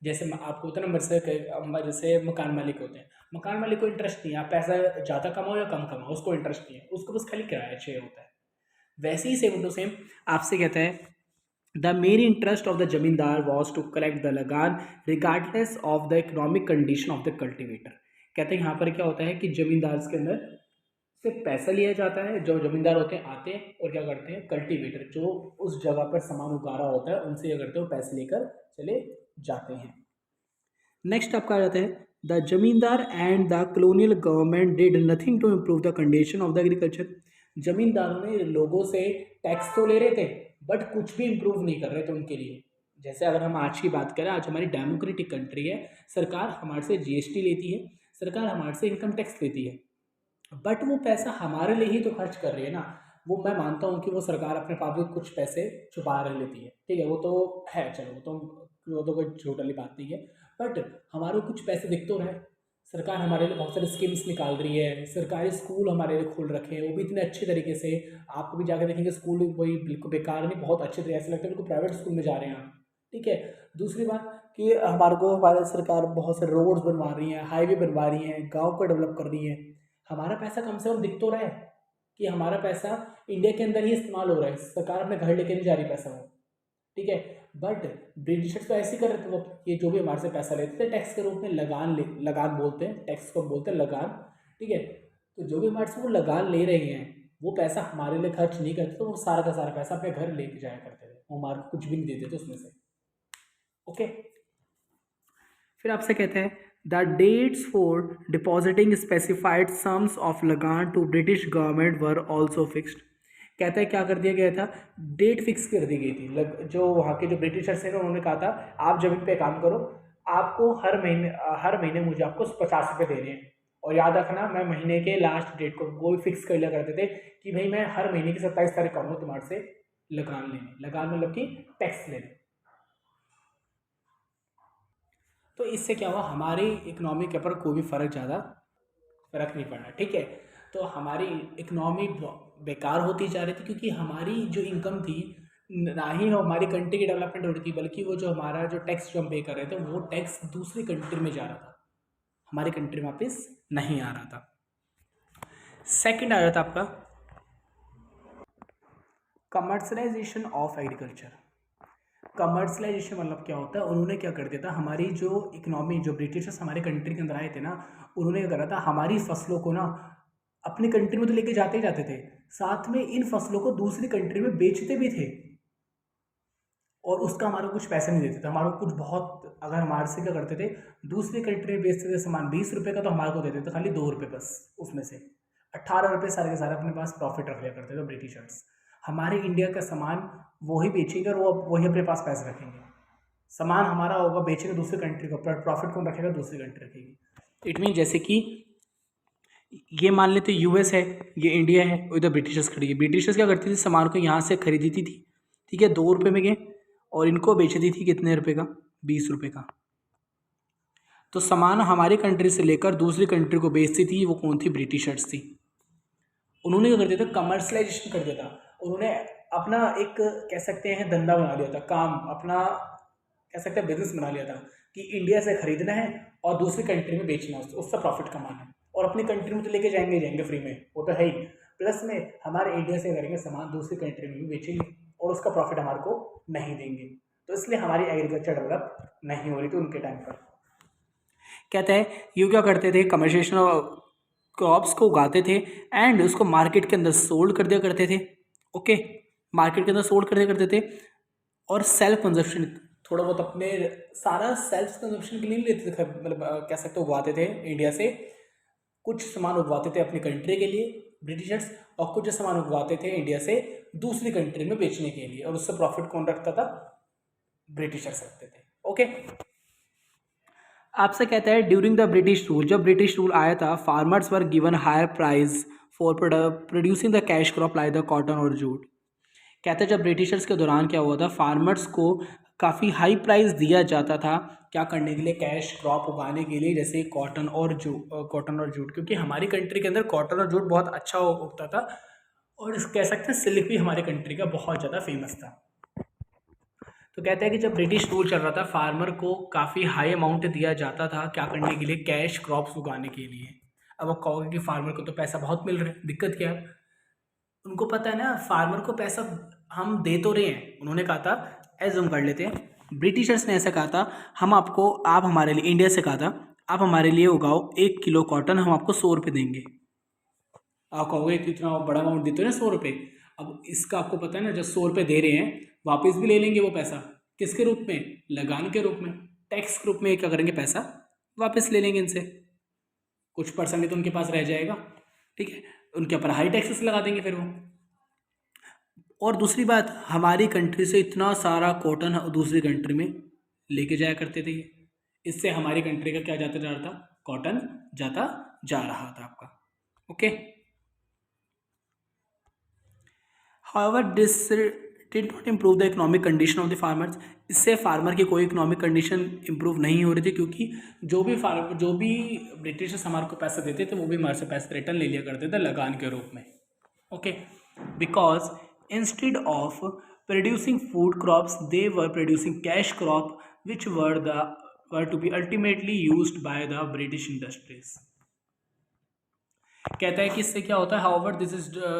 जैसे आपको होता है ना, जैसे मकान मालिक होते हैं, मकान मालिक को इंटरेस्ट नहीं है आप पैसा ज़्यादा कमाओ या कम कमाओ, उसको इंटरेस्ट नहीं है, उसको बस खाली किराया चाहिए होता है। वैसे ही सेम टू सेम आपसे कहता है the main interest of the जमींदार वॉज टू कलेक्ट द लगान regardless of the economic condition of the cultivator. कहते हैं यहाँ पर क्या होता है कि जमींदार के अंदर से पैसा लिया जाता है, जो जमींदार होते हैं आते हैं और क्या करते हैं, कल्टीवेटर जो उस जगह पर सामान उगा रहा होता है उनसे क्या करते हैं, पैसे लेकर चले जाते हैं। नेक्स्ट आपका आ जाता है the zamindar and the colonial government did nothing to improve the condition of the agriculture. जमींदारों ने लोगों से टैक्स तो ले रहे थे बट कुछ भी इम्प्रूव नहीं कर रहे थे उनके लिए। जैसे अगर हम आज की बात करें, आज हमारी डेमोक्रेटिक कंट्री है, सरकार हमारे से जीएसटी लेती है, सरकार हमारे से इनकम टैक्स लेती है, बट वो पैसा हमारे लिए ही तो खर्च कर रही है ना। वो मैं मानता हूँ कि वो सरकार अपने पास भी कुछ पैसे छुपा रह लेती है, ठीक है, वो तो है, चलो वो तो कोई झूठ वाली बात नहीं है। बट हमारे को कुछ पैसे दिख तो रहे। सरकार हमारे लिए बहुत सारे स्कीम्स निकाल रही है, सरकारी स्कूल हमारे लिए खोल रखे हैं, वो भी इतने अच्छे तरीके से। आपको भी जाकर देखेंगे स्कूल वही बिल्कुल बेकार नहीं, बहुत अच्छे तरीके से लगता है बिल्कुल प्राइवेट स्कूल में जा रहे हैं आप। ठीक है, दूसरी बात कि हमारी सरकार बहुत सारे रोड्स बनवा रही है, हाईवे बनवा रही है, गाँव को डेवलप कर रही है। हमारा पैसा कम से कम दिख तो रहा है कि हमारा पैसा इंडिया के अंदर ही इस्तेमाल हो रहा है, सरकार अपने घर लेके नहीं जा रही पैसा वो। ठीक है, बट ब्रिटिशर्स तो ऐसे ही कर रहे थे। वो ये जो भी हमारे से पैसा लेते थे टैक्स के रूप में, लगान बोलते हैं, टैक्स को बोलते हैं लगान। ठीक है, तो जो भी हमारे से वो लगान ले रहे हैं वो पैसा हमारे लिए खर्च नहीं करते, तो वो सारा का सारा पैसा अपने घर लेके जाया करते थे, वो हमारे को कुछ भी नहीं देते थे उसमें से। ओके, फिर आपसे कहते हैं the dates for depositing specified sums of lagaan to British government were also fixed. कहता है क्या कर दिया गया था, डेट फिक्स कर दी गई थी। जो वहाँ के जो ब्रिटिशर्स थे उन्होंने कहा था आप जमीन पे काम करो, आपको हर महीने मुझे आपको 50 रुपये देने हैं, और याद रखना मैं महीने के लास्ट डेट को वो भी फिक्स कर लिया करते थे कि भाई मैं हर महीने की 27 तारीख आऊँगा तुम्हारे से लगान लेने, लगान मतलब कि टैक्स लेने। तो इससे क्या हुआ, हमारी इकोनॉमी के ऊपर कोई भी ज़्यादा फर्क नहीं पड़ना। ठीक है, तो हमारी इकोनॉमी बेकार होती जा रही थी, क्योंकि हमारी जो इनकम थी ना ही हमारी कंट्री की डेवलपमेंट हो रही थी, बल्कि वो जो हमारा जो टैक्स जो हम पे कर रहे थे वो टैक्स दूसरी कंट्री में जा रहा था, हमारी कंट्री में वापस नहीं आ रहा था। सेकंड आ रहा था आपका कमर्शलाइजेशन ऑफ एग्रीकल्चर। कमर्शलाइजेशन मतलब क्या होता है, उन्होंने क्या कर दिया था, हमारी जो इकोनॉमी, जो ब्रिटिशर्स हमारे कंट्री के अंदर आए थे ना, उन्होंने क्या करा था, हमारी फसलों को ना अपनी कंट्री में तो लेके जाते ही जाते थे, साथ में इन फसलों को दूसरी कंट्री में बेचते भी थे, और उसका हमारे को कुछ पैसे नहीं देते थे, हमारे को कुछ बहुत, अगर हमारे से क्या करते थे, दूसरी कंट्री में बेचते थे सामान 20 रुपये का, तो हमारे को देते थे खाली 2 रुपये बस, उसमें से 18 रुपये सारे के सारे अपने पास प्रॉफिट रख लिया करते थे ब्रिटिशर्स। हमारे इंडिया का सामान वही बेचेंगे और वो वही अपने पास पैसे रखेंगे, सामान हमारा होगा, बेचेंगे दूसरी कंट्री को, प्रॉफिट कौन रखेगा, दूसरी कंट्री रखेगी। इट मीन जैसे कि ये मान लेते यूएस है, ये इंडिया है, उधर ब्रिटिशर्स खड़ी है, ब्रिटिशर्स क्या करती थी, सामान को यहाँ से खरीदती थी, ठीक है, 2 रुपये में गए, और इनको बेचती थी कितने रुपए का, 20 रुपये का। तो सामान हमारी कंट्री से लेकर दूसरी कंट्री को बेचती थी, वो कौन थी, ब्रिटिशर्स थी। उन्होंने क्या कर दिया था, कमर्शलाइजेशन कर दिया था, उन्होंने अपना एक कह सकते हैं धंधा बना लिया था, काम अपना कह सकते हैं बिजनेस बना लिया था, कि इंडिया से खरीदना है और दूसरी कंट्री में बेचना है, उससे प्रॉफिट कमाना है, और अपनी कंट्री में तो लेके जाएंगे फ्री में, वो तो है ही, प्लस में हमारे इंडिया से करेंगे सामान दूसरी कंट्री में भी बेचेंगे, और उसका प्रॉफिट हमारे को नहीं देंगे। तो इसलिए हमारी एग्रीकल्चर डेवलप नहीं हो रही थी उनके टाइम पर। कहते हैं ये क्या करते थे, कमर्शियल क्रॉप्स को उगाते थे एंड उसको मार्केट के अंदर सोल्ड कर दिया करते थे। ओके, मार्केट के अंदर सोल्ड कर दिया करते थे, और सेल्फ कंजप्शन, थोड़ा बहुत अपने सारा सेल्फ कंजप्शन के लिए नहीं लेते थे, मतलब कह सकते उगवाते थे इंडिया से, कुछ सामान उगवाते थे अपनी कंट्री के लिए ब्रिटिशर्स, और कुछ सामान उगवाते थे इंडिया से दूसरी कंट्री में बेचने के लिए, और उससे प्रॉफिट कौन रखता था, ब्रिटिशर्स रखते थे। ओके, आपसे कहता है ड्यूरिंग द ब्रिटिश रूल, जब ब्रिटिश रूल आया था, farmers were given higher price for producing the cash crop like the cotton और जूट। कहते हैं जब ब्रिटिशर्स के दौरान क्या हुआ था, फार्मर्स को काफ़ी हाई प्राइस दिया जाता था, क्या करने के लिए, कैश क्रॉप उगाने के लिए, जैसे कॉटन और जूट, क्योंकि हमारी कंट्री के अंदर कॉटन और जूट बहुत अच्छा उगता था, और कह सकते हैं सिल्क भी हमारी कंट्री का बहुत ज़्यादा फेमस था। तो कहते हैं कि जब ब्रिटिश रूल चल रहा था, फार्मर को काफ़ी हाई अमाउंट दिया जाता था, क्या करने के लिए, कैश क्रॉप्स उगाने के लिए। अब वो कहोगे कि फार्मर को तो पैसा बहुत मिल रहा है, दिक्कत क्या है, उनको पता है ना फार्मर को पैसा हम दे तो रहे हैं। उन्होंने कहा था, एज्यूम कर लेते हैं ब्रिटिशर्स ने ऐसा कहा था, आप हमारे लिए, इंडिया से कहा था आप हमारे लिए उगाओ 1 किलो कॉटन, हम आपको 100 रुपये देंगे। आप कहोगे कि इतना बड़ा अमाउंट देते हो ना 100 रुपये, अब इसका आपको पता है ना, जब 100 रुपये दे रहे हैं, वापस भी ले लेंगे वो पैसा, किसके रूप में, लगान के रूप में, टैक्स के रूप में, क्या करेंगे, पैसा वापस ले लेंगे इनसे, कुछ परसेंट तो उनके पास रह जाएगा, ठीक है, उनके ऊपर हाई टैक्सेस लगा देंगे फिर वो। और दूसरी बात, हमारी कंट्री से इतना सारा कॉटन दूसरी कंट्री में लेके जाया करते थे, इससे हमारी कंट्री का क्या जाता जा रहा था, कॉटन जाता जा रहा था आपका। Okay, however this did not improve the economic condition of the farmers. इससे फार्मर की कोई इकोनॉमिक कंडीशन इंप्रूव नहीं हो रही थी, क्योंकि जो भी ब्रिटिशर्स हमारे को पैसे देते थे, वो भी हमारे से पैसे रिटर्न ले लिया करते थे लगान के रूप में। Okay, because instead of producing food crops, they were producing cash crop which were to be ultimately used by the British industries. कहता है कि इससे क्या होता है, however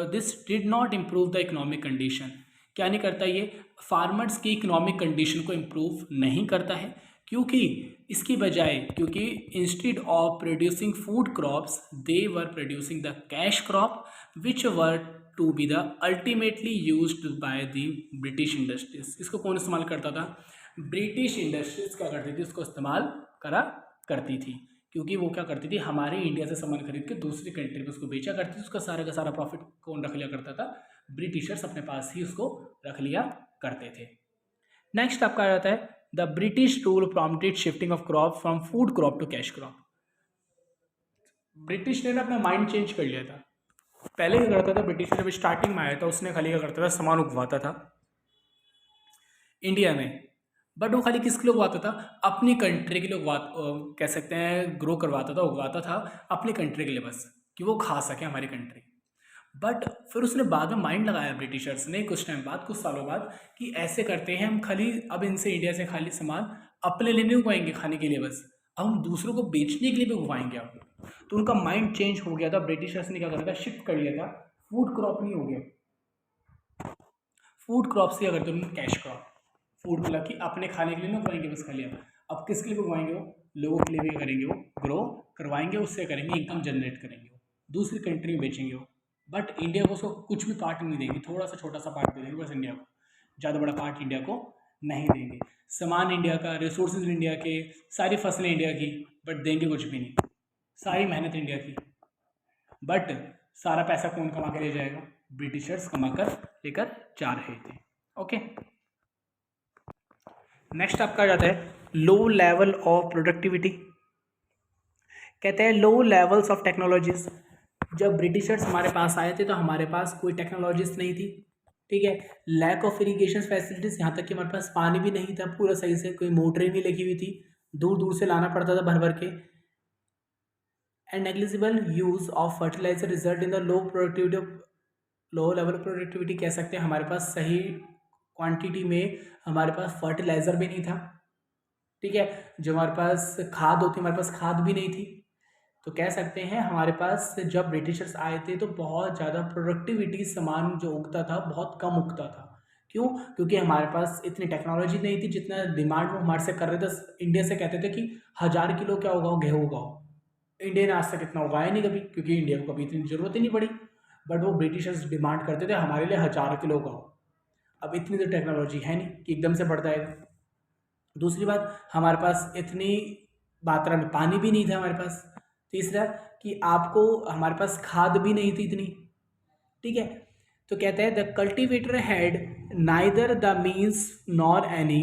this did not improve the economic condition. क्या नहीं करता ये, फार्मर्स की इकोनॉमिक कंडीशन को इम्प्रूव नहीं करता है, क्योंकि इसकी बजाय, क्योंकि instead of producing food crops they were producing the cash crop which were to be the ultimately used by the British industries. इसको कौन इस्तेमाल करता था? ब्रिटिश इंडस्ट्रीज क्या करती थी, उसको इस्तेमाल करा करती थी, क्योंकि वो क्या करती थी, हमारे इंडिया से सामान खरीद के दूसरी कंट्री में उसको बेचा करती थी। उसका सारा का सारा प्रॉफिट कौन रख लिया करता था? ब्रिटिशर्स अपने पास ही उसको रख लिया करते थे। नेक्स्ट आपका आ जाता है the British rule prompted shifting of crop from food crop to cash crop. British ने ना अपना माइंड चेंज कर लिया था। पहले क्या करता था ब्रिटिश, जब स्टार्टिंग में आया था उसने खाली क्या करता था, सामान उगवाता था इंडिया में, बट वो खाली किसके लिए उगवाता था? अपनी कंट्री के लिए कह सकते हैं ग्रो करवाता था, उगवाता था अपनी कंट्री के लिए, बस कि वो खा सके हमारी कंट्री। बट फिर उसने बाद में माइंड लगाया ब्रिटिशर्स ने कुछ टाइम बाद, कुछ सालों बाद, कि ऐसे करते हैं हम खाली अब इनसे इंडिया से खाली सामान अपने लिए नहीं उगवाएंगे खाने के लिए बस, अब हम दूसरों को बेचने के लिए भी उगवाएंगे अब। तो उनका माइंड चेंज हो गया था। ब्रिटिशर्स ने क्या करा था, शिफ्ट कर लिया था, फूड क्रॉप नहीं हो गया, फूड क्रॉप से क्या करते हैं कैश क्रॉप। फूड मतलब कि अपने खाने के लिए नहीं उगवाएंगे बस खाली, अब किसके लिए उगवाएंगे? वो लोगों के लिए भी करेंगे, वो ग्रो करवाएंगे, उससे करेंगे, इनकम जनरेट करेंगे, वो दूसरी कंट्री में बेचेंगे वो। बट इंडिया को उसको कुछ भी पार्ट नहीं देंगे, थोड़ा सा छोटा सा पार्ट दे देंगे बस इंडिया को, ज़्यादा बड़ा पार्ट इंडिया को नहीं देंगे। सामान इंडिया का, रिसोर्सेज इंडिया के, सारी फसलें इंडिया की, बट देंगे कुछ भी नहीं। सारी मेहनत इंडिया की, बट सारा पैसा कौन कमा के ले जाएगा? ब्रिटिशर्स कमा कर लेकर जा रहे थे। ओके, नेक्स्ट आपका आ जाता है लो लेवल ऑफ प्रोडक्टिविटी। कहते हैं लो लेवल्स ऑफ टेक्नोलॉजीज। जब ब्रिटिशर्स हमारे पास आए थे तो हमारे पास कोई टेक्नोलॉजीज नहीं थी, ठीक है। लैक ऑफ इरिगेशन फैसिलिटीज, यहाँ तक कि हमारे पास पानी भी नहीं था पूरा सही से, कोई मोटरें भी लगी हुई थी, दूर दूर से लाना पड़ता था भर भर के। And negligible use of fertiliser result in the low productivity, low level of productivity कह सकते हैं। हमारे पास सही क्वांटिटी में हमारे पास फर्टिलाइजर भी नहीं था, ठीक है। जो हमारे पास खाद होती, हमारे पास खाद भी नहीं थी। तो कह सकते हैं हमारे पास जब ब्रिटिशर्स आए थे तो बहुत ज़्यादा प्रोडक्टिविटी, सामान जो उगता था बहुत कम उगता था। क्यों? क्योंकि हमारे पास इतनी टेक्नोलॉजी नहीं थी जितना डिमांड वो हमारे से कर रहे थे। इंडिया से कहते थे कि 1000 किलो क्या उगाओ, गेहूँ उगाओ। इंडिया ने आज तक इतना उगाया नहीं कभी, क्योंकि इंडिया को कभी इतनी ज़रूरत ही नहीं पड़ी। बट वो ब्रिटिशर्स डिमांड करते थे हमारे लिए 1000 किलो उगाओ। अब इतनी तो टेक्नोलॉजी है नहीं कि एकदम से बढ़ जाएगा। दूसरी बात, हमारे पास इतनी मात्रा में पानी भी नहीं था हमारे पास। तीसरा कि आपको, हमारे पास खाद भी नहीं थी इतनी, ठीक है। तो कहते हैं the cultivator had neither the means nor any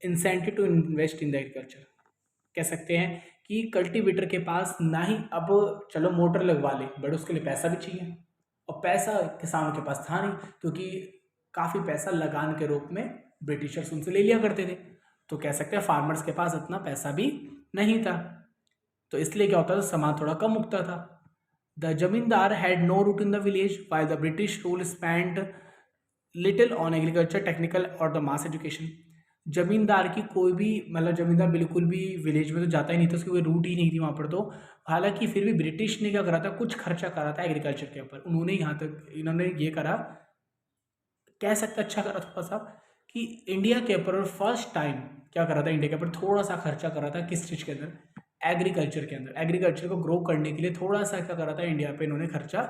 incentive to invest in the agriculture. कह सकते हैं कि कल्टिवेटर के पास ना ही, अब चलो मोटर लगवा ले, बट उसके लिए पैसा भी चाहिए, और पैसा किसानों के पास था नहीं, क्योंकि काफ़ी पैसा लगान के रूप में ब्रिटिशर्स उनसे ले लिया करते थे। तो कह सकते हैं फार्मर्स के पास इतना पैसा भी नहीं था, तो इसलिए क्या होता था, सामान थोड़ा कम उगता था। The zamindar had no root in the village while the British rule spend little on agriculture technical और द मास एजुकेशन। जमींदार की कोई भी, मतलब जमींदार बिल्कुल भी विलेज में तो जाता ही नहीं था, उसकी कोई रूट ही नहीं थी वहाँ पर। तो हालांकि फिर भी ब्रिटिश ने क्या करा था, कुछ खर्चा करा था एग्रीकल्चर के ऊपर। उन्होंने यहाँ तक, इन्होंने ये करा, कह सकते अच्छा करा थोड़ा सा, कि इंडिया के ऊपर फर्स्ट टाइम क्या करा था, इंडिया के ऊपर थोड़ा सा खर्चा करा था। किस चीज़ के अंदर? एग्रीकल्चर के अंदर। एग्रीकल्चर को ग्रो करने के लिए थोड़ा सा क्या करा था, इंडिया पे इन्होंने खर्चा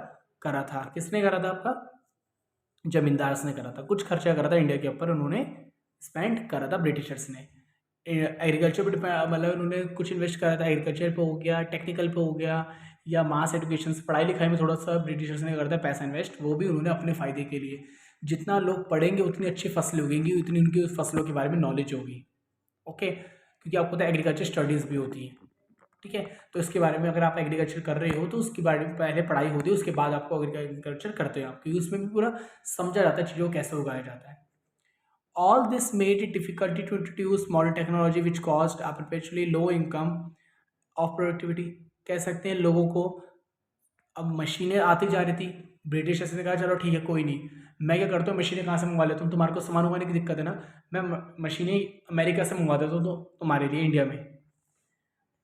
करा था। किसने करा था? आपका जमींदार्स ने करा था। कुछ खर्चा करा था इंडिया के ऊपर, उन्होंने स्पेंड करा था ब्रिटिशर्स ने। एग्रीकल्चर पर मतलब उन्होंने कुछ इन्वेस्ट करा था, एग्रीकल्चर पे हो गया, टेक्निकल पे हो गया, या मास एजुकेशन, पढ़ाई लिखाई में थोड़ा सा ब्रिटिशर्स ने करा था पैसा इन्वेस्ट, वो भी उन्होंने अपने फ़ायदे के लिए। जितना लोग पढ़ेंगे उतनी अच्छी फसलें उगेंगी, उतनी उनकी उस फसलों के बारे में नॉलेज होगी, ओके। क्योंकि आपको तो एग्रीकल्चर स्टडीज़ भी होती है, ठीक है। तो इसके बारे में अगर आप एग्रीकल्चर कर रहे हो तो उसके बारे में पहले पढ़ाई होती है, उसके बाद आपको एग्रीकल्चर करते हो आप, क्योंकि उसमें भी पूरा समझा जाता है चीज़ों को कैसे उगाया जाता है। All this made it difficulty to introduce modern technology which cost a perpetually low income of productivity. कह सकते हैं लोगों को अब मशीनें आती जा रही थी, ब्रिटिशर्स ने कहा चलो ठीक है कोई नहीं, मैं क्या करता हूँ, मशीनें कहाँ से मंगवा लेता हूँ, तुम्हारे को सामान उगाने की दिक्कत है ना, मैं मशीनें अमेरिका से मंगवा देता हूँ तो तुम्हारे लिए इंडिया में।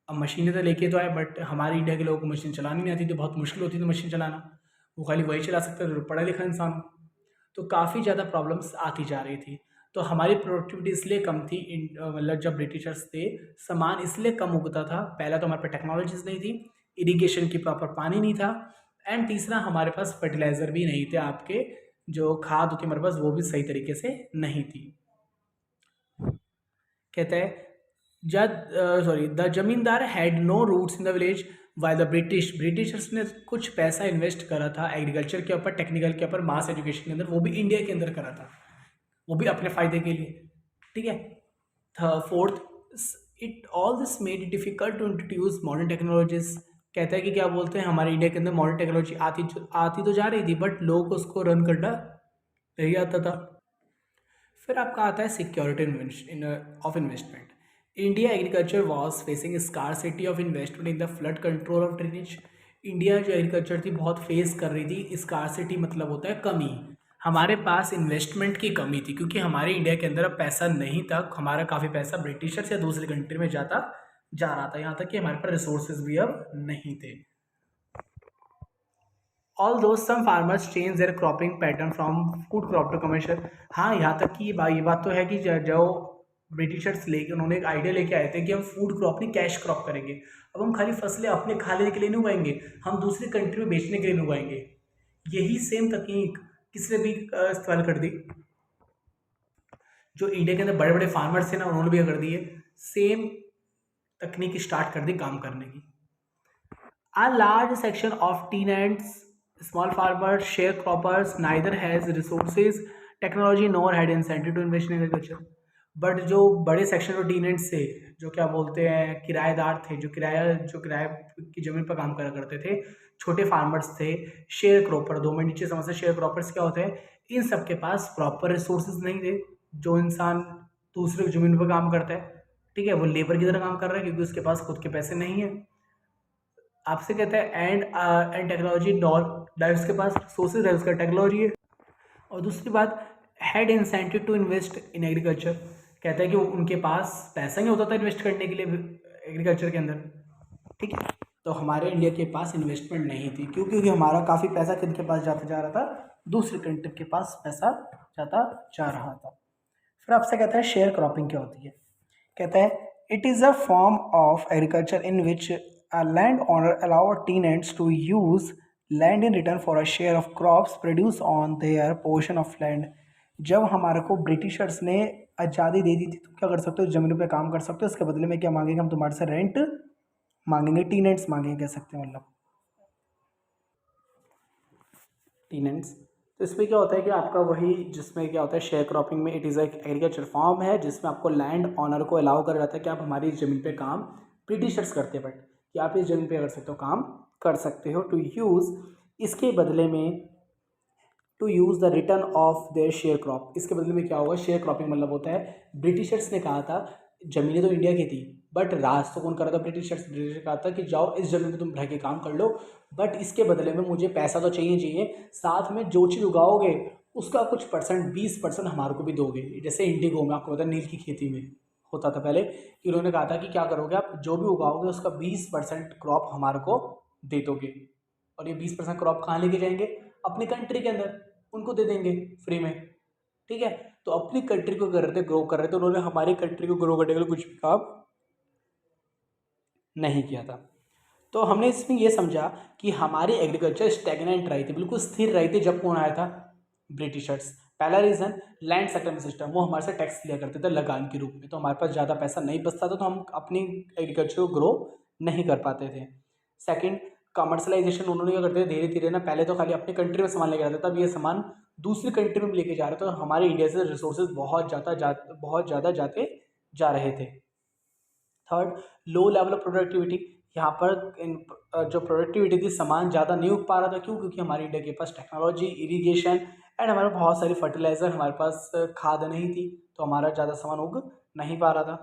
अब मशीनें तो लेके तो आए, बट हमारे इंडिया के लोगों को मशीन चलानी नहीं आती थी, बहुत मुश्किल होती थी मशीन चलाना, वो खाली वही चला सकता था जो पढ़ा लिखा इंसान। तो काफ़ी ज़्यादा प्रॉब्लम्स आती जा रही थी। तो हमारी प्रोडक्टिविटी इसलिए कम थी मतलब जब ब्रिटिशर्स थे, सामान इसलिए कम उगता था। पहला तो हमारे पास टेक्नोलॉजीज नहीं थी, इरिगेशन की प्रॉपर पानी नहीं था, एंड तीसरा हमारे पास फर्टिलाइज़र भी नहीं थे, आपके जो खाद होती हमारे पास वो भी सही तरीके से नहीं थी। कहते हैं जब the zamindar had no roots in the village, while the Britishers ने कुछ पैसा इन्वेस्ट करा था एग्रीकल्चर के ऊपर, टेक्निकल के ऊपर, मास एजुकेशन के अंदर, वो भी इंडिया के अंदर करा था, वो भी अपने फायदे के लिए। ठीक है। Fourth, it all this made it difficult to introduce modern technologies. कहता है कि क्या बोलते हैं, हमारे इंडिया के अंदर मॉडर्न टेक्नोलॉजी आती तो जा रही थी, बट लोगों को उसको रन करना नहीं आता था। फिर आपका आता है security of investment. India agriculture was facing scarcity of investment in the flood control of drainage. India जो एग्रीकल्चर थी बहुत फेस कर रही थी स्कार्सिटी, मतलब होता है कमी। हमारे पास इन्वेस्टमेंट की कमी थी क्योंकि हमारे इंडिया के अंदर अब पैसा नहीं था, हमारा काफ़ी पैसा ब्रिटिशर्स या दूसरी कंट्री में जा रहा था, यहाँ तक कि हमारे पास रिसोर्सेज भी अब नहीं थे। Although some farmers change their cropping pattern from food crop to commercial। हाँ, यहाँ तक कि ये बात तो है कि जो ब्रिटिशर्स लेके उन्होंने एक आइडिया लेके आए थे कि हम फूड क्रॉप नहीं कैश क्रॉप करेंगे। अब हम खाली फसलें अपने खाने के लिए नहीं उगाएंगे, हम दूसरी कंट्री में बेचने के लिए नहीं उगाएंगे। यही सेम तकनीक किसने भी इस्तेमाल कर दी, जो इंडिया के अंदर बड़े बड़े फार्मर्स थे ना, उन्होंने भी कर दी है सेम तकनीक स्टार्ट कर दी काम करने की। A large section of tenants, small farmers, sharecroppers, neither has resources, technology nor had incentive to invest in agriculture। But जो बड़े सेक्शन ऑफ टीनेंट्स थे, जो क्या बोलते हैं किराएदार थे, जो किराए की ज़मीन पर काम करा करते थे, छोटे फार्मर्स थे, शेयर क्रॉपर, 2 मिनट नीचे समझते शेयर क्रॉपर्स क्या होते हैं, इन सब के पास प्रॉपर रिसोर्सेज नहीं थे। जो इंसान दूसरे की ज़मीन पर काम करता है, ठीक है, वो लेबर की तरह काम कर रहा है क्योंकि उसके पास खुद के पैसे नहीं है। आपसे कहता है एंड टेक्नोलॉजी नॉट, उसके पास सोर्सेज है, उसका टेक्नोलॉजी है। और दूसरी बात, had incentive to invest in agriculture. कहता है कि उनके पास पैसा नहीं होता था इन्वेस्ट करने के लिए एग्रीकल्चर के अंदर। ठीक है, तो हमारे इंडिया के पास इन्वेस्टमेंट नहीं थी, क्यों? क्योंकि हमारा काफ़ी पैसा किन के पास जाता जा रहा था, दूसरी कंट्री के पास पैसा जाता जा रहा था। फिर आपसे कहता है शेयर क्रॉपिंग क्या होती है। कहता है it is a form of agriculture in which a landowner allow tenants to use land in return for a share of crops produced on their portion of land। जब हमारे को ब्रिटिशर्स ने आज़ादी दे दी थी तो क्या कर सकते हो, ज़मीनों पे काम कर सकते हो, उसके बदले में क्या मांगेंगे, हम तुम्हारे से रेंट मांगेंगे, टीनेंट्स मांगेंगे, कह सकते हैं, मतलब टीनेंट्स। तो इसमें क्या होता है कि आपका वही, जिसमें क्या होता है शेयर क्रॉपिंग में, इट इज़ एक एग्रीकल्चर फॉर्म है जिसमें आपको लैंड ऑनर को अलाउ करा जाता है कि आप हमारी ज़मीन पे काम, ब्रिटिशर्स करते हैं बट कि आप इस ज़मीन पे कर सकते हो, काम कर सकते हो, टू यूज़, इसके बदले में to use the return of their share crop. इसके बदले में क्या होगा, शेयर क्रॉपिंग मतलब होता है ब्रिटिशर्स ने कहा था, ज़मीनें तो इंडिया की थी बट राज तो कौन कर रहा था, ब्रिटिशर्स कहा था कि जाओ इस ज़मीन पे तुम रह के काम कर लो, बट इसके बदले में मुझे पैसा तो चाहिए, साथ में जो चीज़ उगाओगे उसका कुछ परसेंट, 20% हमारे को भी दोगे। जैसे इंडिगो में आपको पता है नील की खेती में होता था पहले कि उन्होंने कहा था कि क्या करोगे आप, जो भी उगाओगे उसका 20% क्रॉप हमारे को दे दोगे, और ये 20% क्रॉप कहाँ लेके जाएंगे, अपनी कंट्री के अंदर उनको दे देंगे फ्री में। ठीक है, तो अपनी कंट्री को कर रहे थे, ग्रो कर रहे थे, उन्होंने हमारी कंट्री को ग्रो करने के लिए कुछ भी काम नहीं किया था। तो हमने इसमें ये समझा कि हमारी एग्रीकल्चर स्टेगनेंट रही थी, बिल्कुल स्थिर रही थी जब कौन आया था, ब्रिटिशर्स। पहला रीज़न, लैंड सेटलमेंट सिस्टम, वो हमारे से टैक्स लिया करते थे लगान के रूप में, तो हमारे पास ज़्यादा पैसा नहीं बचता था, तो हम अपनी एग्रीकल्चर को ग्रो नहीं कर पाते थे। सेकंड, कमर्शलाइजेशन, उन्होंने क्या करते थे धीरे धीरे ना, पहले तो खाली अपनी कंट्री में सामान लेके जाते थे, तब ये सामान दूसरी कंट्री में लेके जा रहे थे, तो हमारे इंडिया से रिसोर्सेज बहुत ज़्यादा जाते जा रहे थे। Third, low level of productivity, यहाँ पर जो प्रोडक्टिविटी थी सामान ज़्यादा नहीं उग पा रहा था, क्यों? क्योंकि हमारे इंडिया के पास टेक्नोलॉजी, इरीगेशन एंड हमारे बहुत सारी फर्टिलाइज़र, हमारे पास खाद नहीं थी, तो हमारा ज़्यादा सामान उग नहीं पा रहा था।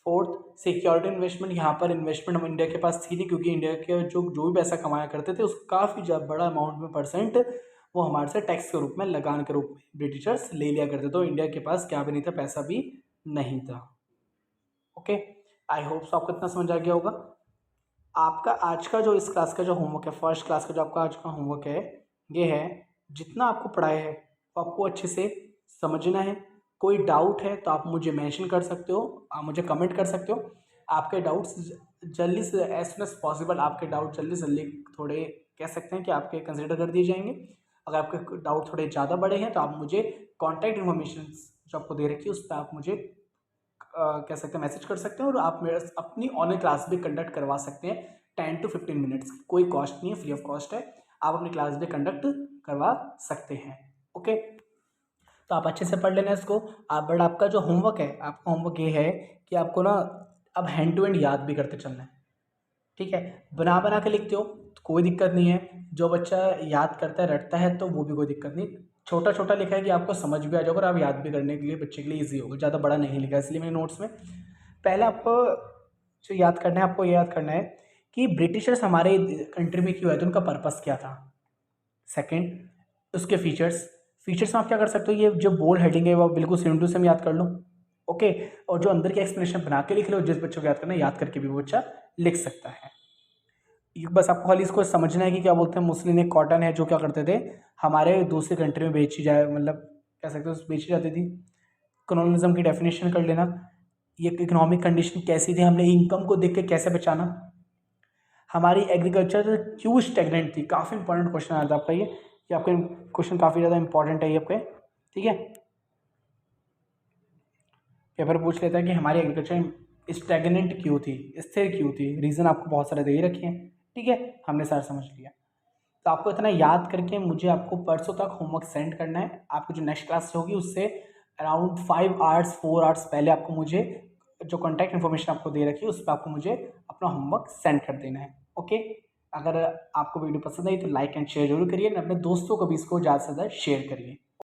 फोर्थ, सिक्योरिटी इन्वेस्टमेंट, यहाँ पर इन्वेस्टमेंट हम इंडिया के पास थी नहीं, क्योंकि इंडिया के जो भी पैसा कमाया करते थे उसका काफ़ी बड़ा अमाउंट में परसेंट वो हमारे से टैक्स के रूप में, लगान के रूप में ब्रिटिशर्स ले लिया करते, तो इंडिया के पास क्या भी नहीं था, पैसा भी नहीं था। ओके, आई होप सो आपको इतना समझ आ गया होगा। आपका आज का जो इस क्लास का जो होमवर्क है, फर्स्ट क्लास का जो आपका आज का होमवर्क है, ये है जितना आपको पढ़ाया है वो आपको अच्छे से समझना है, कोई डाउट है तो आप मुझे मेंशन कर सकते हो, आप मुझे कमेंट कर सकते हो। आपके डाउट्स जल्दी से एज सुन एज पॉसिबल, आपके डाउट जल्दी से जल्दी थोड़े कह सकते हैं कि आपके कंसिडर कर दिए जाएंगे। अगर आपके डाउट थोड़े ज़्यादा बड़े हैं तो आप मुझे कॉन्टैक्ट इन्फॉर्मेशन जो आपको दे रखी है उस पर आप मुझे कह सकते हैं मैसेज कर सकते हैं, और आप मेरे अपनी ऑनलाइन क्लास भी कंडक्ट करवा सकते हैं 10 to 15 मिनट्स की, कोई कॉस्ट नहीं है, फ्री ऑफ कॉस्ट है। आप अपनी क्लास भी कंडक्ट करवा सकते हैं। ओके, तो आप अच्छे से पढ़ लेना इसको। आप बट आपका जो होमवर्क है, आपका होमवर्क ये है कि आपको ना अब हैंड टू हैंड याद भी करते चलना है। ठीक है, बना बना के लिखते हो तो कोई दिक्कत नहीं है, जो बच्चा याद करता है रटता है तो वो भी कोई दिक्कत नहीं। छोटा छोटा लिखा है कि आपको समझ भी आ जाएगा और आप याद भी करने के लिए बच्चे के लिए ईजी होगा, ज़्यादा बड़ा नहीं लिखा है इसलिए मैंने नोट्स में। पहले आपको जो याद करना है, आपको ये याद करना है कि ब्रिटिशर्स हमारे कंट्री में क्यों आए थे, उनका पर्पस क्या था। सेकंड, उसके फीचर्स। फीचर्स में आप क्या कर सकते हो, ये जो बोल्ड हेडिंग है वो बिल्कुल सेम टू सेम याद कर लो। ओके, और जो अंदर की एक्सप्लेनेशन बना के लिख लो, जिस बच्चों को याद करना है याद करके भी वो बच्चा लिख सकता है। ये बस आपको खाली इसको समझना है कि क्या बोलते हैं, मुस्लिन एक कॉटन है जो क्या करते थे, हमारे दूसरी कंट्री में बेची जाए, मतलब कह सकते हो बेची जाती थी। कॉलोनिज्म की डेफिनेशन कर लेना, ये इकोनॉमिक कंडीशन कैसी थी, हमने इनकम को देख के कैसे बचाना, हमारी एग्रीकल्चर क्यों स्टेगनेंट थी। काफ़ी इंपॉर्टेंट क्वेश्चन आया था आपका ये आपका क्वेश्चन काफ़ी ज़्यादा इंपॉर्टेंट है ये आपके। ठीक है, पेपर पूछ लेता है कि हमारी एग्रीकल्चर स्टेगनेंट क्यों थी, स्थिर क्यों थी, रीज़न आपको बहुत सारे दे ही रखे हैं। ठीक है, हमने सारा समझ लिया। तो आपको इतना याद करके मुझे आपको परसों तक होमवर्क सेंड करना है। आपको जो नेक्स्ट क्लास होगी उससे अराउंड 5 आवर्स 4 आवर्स पहले आपको मुझे जो कॉन्टैक्ट इन्फॉर्मेशन आपको दे रखी है उस पर आपको मुझे अपना होमवर्क सेंड कर देना है। ओके, अगर आपको वीडियो पसंद आई तो लाइक एंड शेयर जरूर करिए, अपने दोस्तों को भी इसको ज़्यादा से ज़्यादा शेयर करिए।